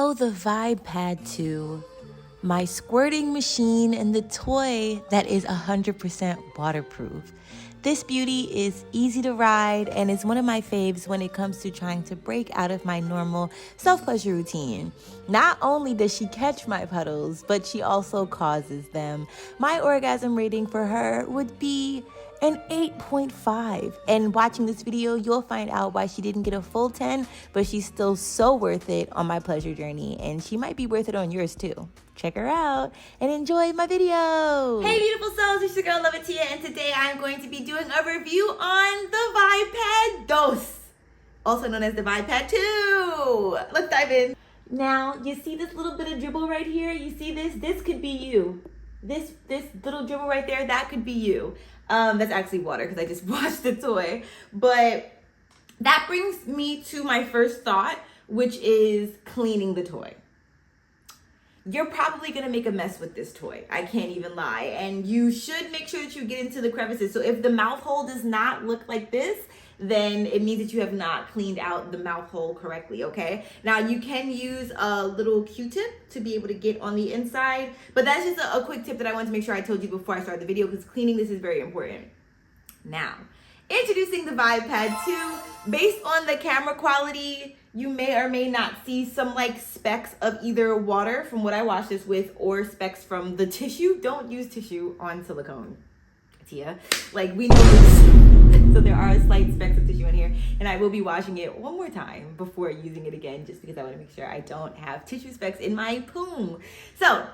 Oh, the Vibe Pad 2, my squirting machine and the toy that is 100% waterproof. This beauty is easy to ride and is one of my faves when it comes to trying to break out of my normal self-pleasure routine. Not only does she catch my puddles, but she also causes them. My orgasm rating for her would be an 8.5. And watching this video, you'll find out why she didn't get a full 10, but she's still so worth it on my pleasure journey, and she might be worth it on yours too. Check her out and enjoy my video. Hey beautiful souls, it's your girl Lovatia, and today I'm going to be doing a review on the Vibe Pad Dos, also known as the Vibe Pad 2. Let's dive in. Now, you see this little bit of dribble right here? You see this? This could be you. This little dribble right there, that could be you. That's actually water because I just washed the toy. But that brings me to my first thought, which is cleaning the toy. You're probably gonna make a mess with this toy. I can't even lie. And you should make sure that you get into the crevices. So if the mouth hole does not look like this, then it means that you have not cleaned out the mouth hole correctly, okay? Now you can use a little Q-tip to be able to get on the inside, but that's just a quick tip that I wanted to make sure I told you before I started the video, because cleaning this is very important. Now, introducing the Vibe Pad 2. Based on the camera quality, you may or may not see some like specks of either water from what I washed this with, or specks from the tissue. Don't use tissue on silicone, Tia. Like, we know this. So there are slight specks of tissue in here, and I will be washing it one more time before using it again, just because I want to make sure I don't have tissue specks in my poom. So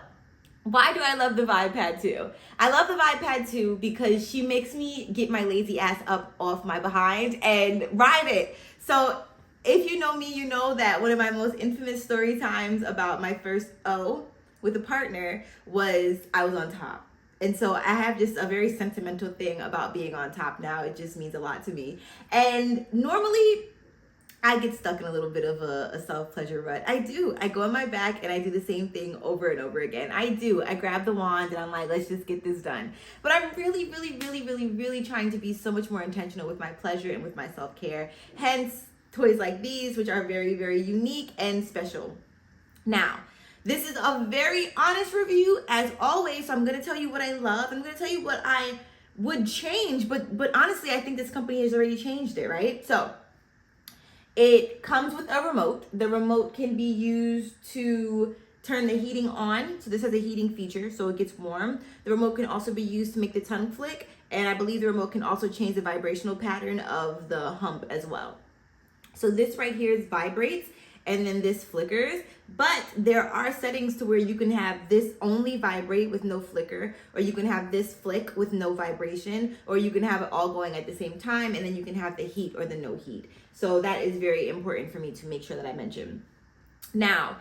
why do I love the Vibe Pad 2? I love the Vibe Pad 2 because she makes me get my lazy ass up off my behind and ride it. So if you know me, you know that one of my most infamous story times about my first O with a partner was I was on top. And so I have just a very sentimental thing about being on top now. It just means a lot to me. And normally I get stuck in a little bit of a self-pleasure rut. I do. I go on my back and I do the same thing over and over again. I do. I grab the wand and I'm like, let's just get this done. But I'm really trying to be so much more intentional with my pleasure and with my self-care. Hence, toys like these, which are very unique and special. Now, this is a very honest review, as always, so I'm going to tell you what I love. I'm going to tell you what I would change, but honestly, I think this company has already changed it, right? So, it comes with a remote. The remote can be used to turn the heating on. So this has a heating feature, so it gets warm. The remote can also be used to make the tongue flick, and I believe the remote can also change the vibrational pattern of the hump as well. So this right here is vibrates, and then this flickers, but there are settings to where you can have this only vibrate with no flicker, or you can have this flick with no vibration, or you can have it all going at the same time, and then you can have the heat or the no heat. So that is very important for me to make sure that I mention. Now,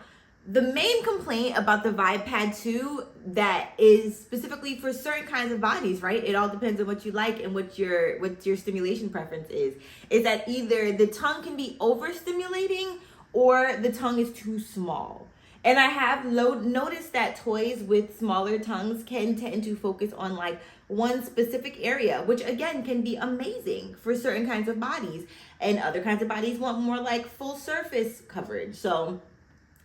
the main complaint about the Vibe Pad 2 that is specifically for certain kinds of bodies, right? It all depends on what you like and what your stimulation preference is that either the tongue can be overstimulating or the tongue is too small. And I have noticed that toys with smaller tongues can tend to focus on like one specific area, which again can be amazing for certain kinds of bodies. And other kinds of bodies want more like full surface coverage. So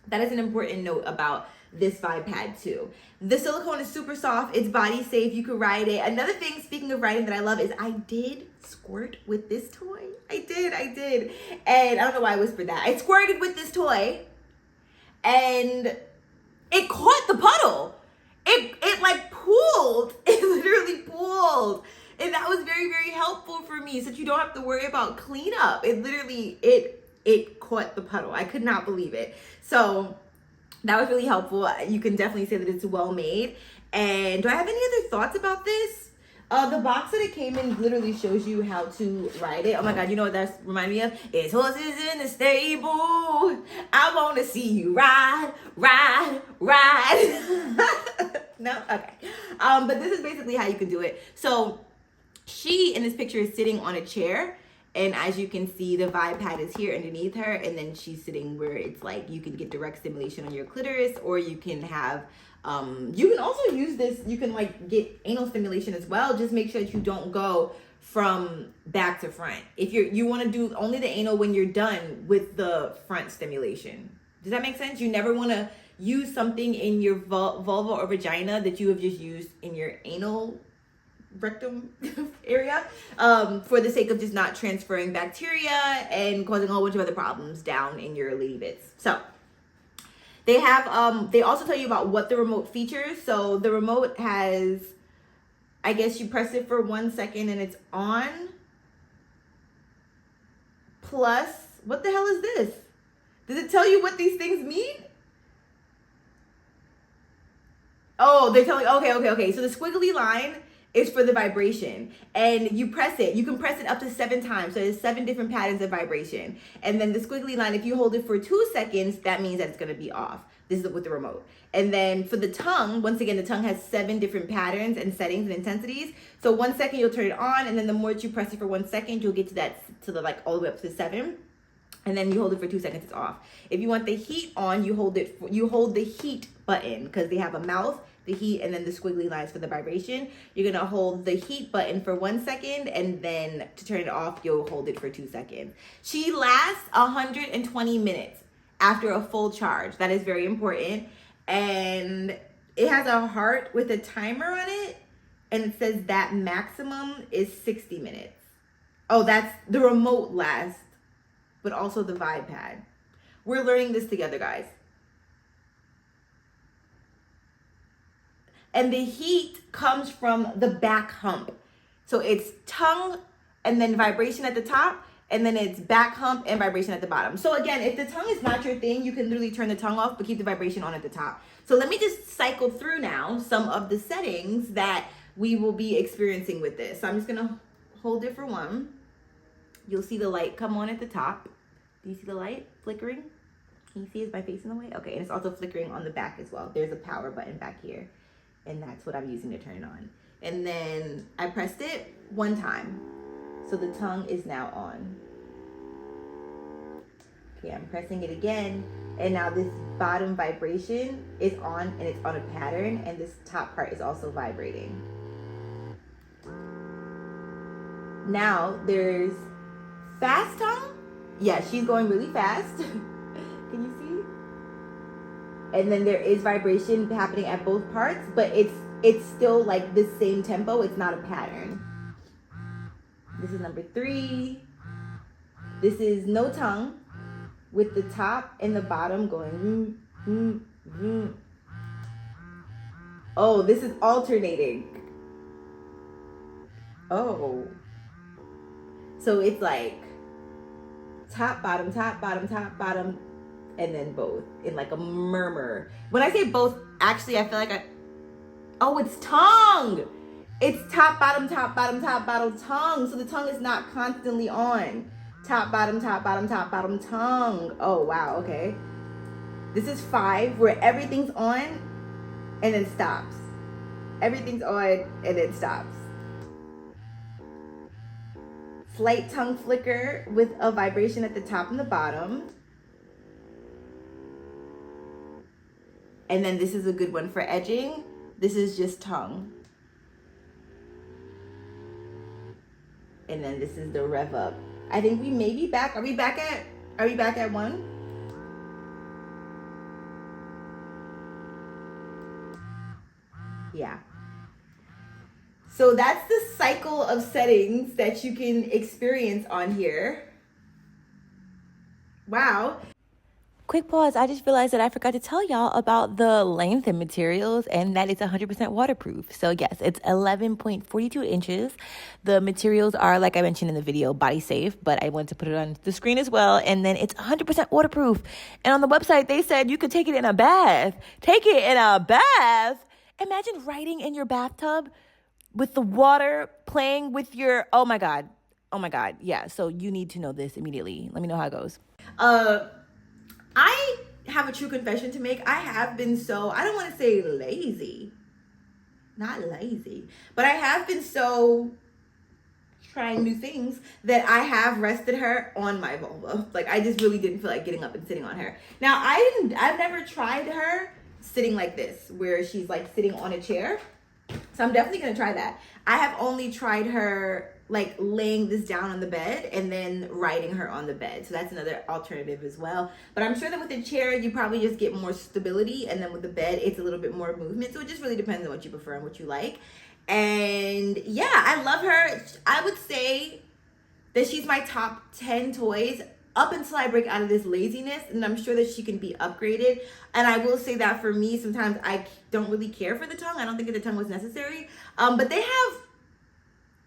that is an important note about this Vibe Pad 2. The silicone is super soft. It's body safe. You can ride it. Another thing, speaking of riding, that I love is I did squirt with this toy. I did. And I don't know why I whispered that. I squirted with this toy and it caught the puddle. It like pooled. It literally pooled. And that was very helpful for me, so that you don't have to worry about cleanup. It literally, it caught the puddle. I could not believe it. So that was really helpful. You can definitely say that it's well made. And do I have any other thoughts about this? The box that it came in literally shows you how to ride it. Oh my God, you know what that's reminding me of? It's horses in the stable. I want to see you ride. No? Okay. But this is basically how you can do it. So she, in this picture, is sitting on a chair. And as you can see, the Vibe Pad is here underneath her, and then she's sitting where it's like you can get direct stimulation on your clitoris, or you can have, you can also use this, you can like get anal stimulation as well. Just make sure that you don't go from back to front. If you want to do only the anal when you're done with the front stimulation. Does that make sense? You never want to use something in your vulva or vagina that you have just used in your anal rectum area for the sake of just not transferring bacteria and causing a whole bunch of other problems down in your lady bits. So they have they also tell you about what the remote features. So the remote has, I guess you press it for 1 second and it's on. Plus, what the hell is this? Does it tell you what these things mean? Oh, they're telling, okay. So the squiggly line is for the vibration, and you press it. You can press it up to 7 times. So there's 7 different patterns of vibration. And then the squiggly line, if you hold it for 2 seconds, that means that it's going to be off. This is with the remote. And then for the tongue, once again, the tongue has 7 different patterns and settings and intensities. So 1 second you'll turn it on, and then the more that you press it for 1 second, you'll get to that, to the like all the way up to 7. And then you hold it for 2 seconds, it's off. If you want the heat on, you hold the heat button, because they have a mouth, the heat, and then the squiggly lines for the vibration. You're gonna hold the heat button for 1 second, and then to turn it off, you'll hold it for 2 seconds. She lasts 120 minutes after a full charge. That is very important. And it has a heart with a timer on it, and it says that maximum is 60 minutes. Oh, that's the remote lasts, but also the vibe pad. We're learning this together, guys. And the heat comes from the back hump. So it's tongue and then vibration at the top, and then it's back hump and vibration at the bottom. So again, if the tongue is not your thing, you can literally turn the tongue off, but keep the vibration on at the top. So let me just cycle through now some of the settings that we will be experiencing with this. So I'm just gonna hold it for 1. You'll see the light come on at the top. Do you see the light flickering? Can you see, is my face in the way? Okay, and it's also flickering on the back as well. There's a power button back here, and that's what I'm using to turn it on. And then I pressed it 1 time. So the tongue is now on. Okay, I'm pressing it again, and now this bottom vibration is on, and it's on a pattern, and this top part is also vibrating. Now there's fast tongue. Yeah, she's going really fast. Can you see? And then there is vibration happening at both parts, but it's still like the same tempo. It's not a pattern. This is number 3. This is no tongue, with the top and the bottom going. Oh, this is alternating. Oh. So it's like top, bottom, top, bottom, top, bottom, and then both in like a murmur. When I say both, actually, I feel like oh, it's tongue. It's top, bottom, top, bottom, top, bottom, tongue. So the tongue is not constantly on. Top, bottom, top, bottom, top, bottom, tongue. Oh, wow, okay. This is 5, where everything's on and then stops. Everything's on and it stops. Slight tongue flicker with a vibration at the top and the bottom. And then this is a good one for edging. This is just tongue. And then this is the rev up. I think we may be back. Are we back at 1? Yeah. So that's the cycle of settings that you can experience on here. Wow. Quick pause. I just realized that I forgot to tell y'all about the length and materials, and that it's 100% waterproof. So yes, it's 11.42 inches. The materials are, like I mentioned in the video, body safe, but I wanted to put it on the screen as well. And then it's 100% waterproof. And on the website, they said you could take it in a bath. Take it in a bath. Imagine riding in your bathtub with the water playing with your, oh my God. Yeah. So you need to know this immediately. Let me know how it goes. I have a true confession to make. I have been so, I don't want to say lazy, not lazy, but I have been so trying new things that I have rested her on my vulva. Like, I just really didn't feel like getting up and sitting on her. Now, I've never tried her sitting like this, where she's like sitting on a chair. So I'm definitely going to try that. I have only tried her like laying this down on the bed and then riding her on the bed. So that's another alternative as well. But I'm sure that with a chair, you probably just get more stability. And then with the bed, it's a little bit more movement. So it just really depends on what you prefer and what you like. And yeah, I love her. I would say that she's my top 10 toys up until I break out of this laziness, and I'm sure that she can be upgraded. And I will say that for me, sometimes I don't really care for the tongue. I don't think that the tongue was necessary. But they have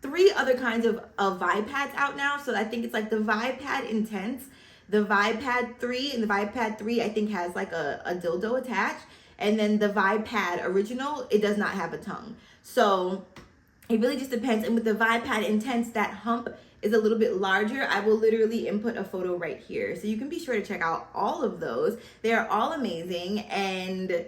3 other kinds of Vibe Pads out now. So I think it's like the Vibe Pad Intense, the Vibe Pad 3, and the Vibe Pad 3 I think has like a dildo attached. And then the Vibe Pad Original, it does not have a tongue. So it really just depends. And with the Vibe Pad Intense, that hump is a little bit larger. I will literally input a photo right here. So you can be sure to check out all of those. They are all amazing. And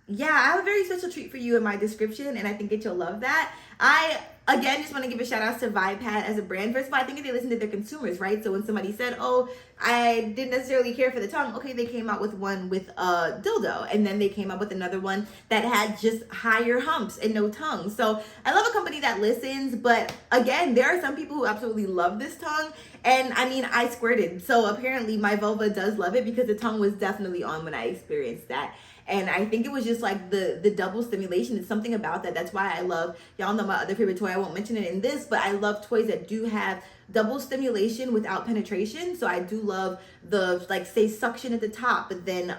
yeah, I have a very special treat for you in my description, and I think that you'll love that. I, again, just want to give a shout out to VibePad as a brand. First of all, I think that they listen to their consumers, right? So when somebody said, oh, I didn't necessarily care for the tongue, okay, they came out with one with a dildo, and then they came out with another one that had just higher humps and no tongue. So I love a company that listens, but again, there are some people who absolutely love this tongue, and I mean, I squirted. So apparently my vulva does love it because the tongue was definitely on when I experienced that. And I think it was just like the double stimulation. It's something about that. That's why I love, y'all know my other favorite toy. I won't mention it in this, but I love toys that do have double stimulation without penetration. So I do love the, like, say, suction at the top, but then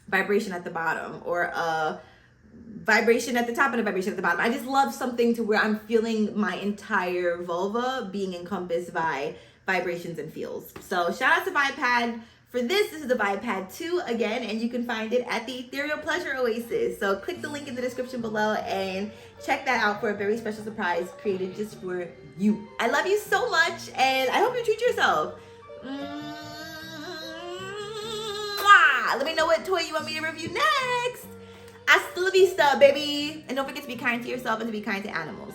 vibration at the bottom, or vibration at the top and a vibration at the bottom. I just love something to where I'm feeling my entire vulva being encompassed by vibrations and feels. So shout out to VibePad. For this is the VibePad 2 again, and you can find it at the Ethereal Pleasure Oasis. So click the link in the description below and check that out for a very special surprise created just for you. I love you so much, and I hope you treat yourself. Mwah! Let me know what toy you want me to review next. Hasta la vista, baby. And don't forget to be kind to yourself and to be kind to animals.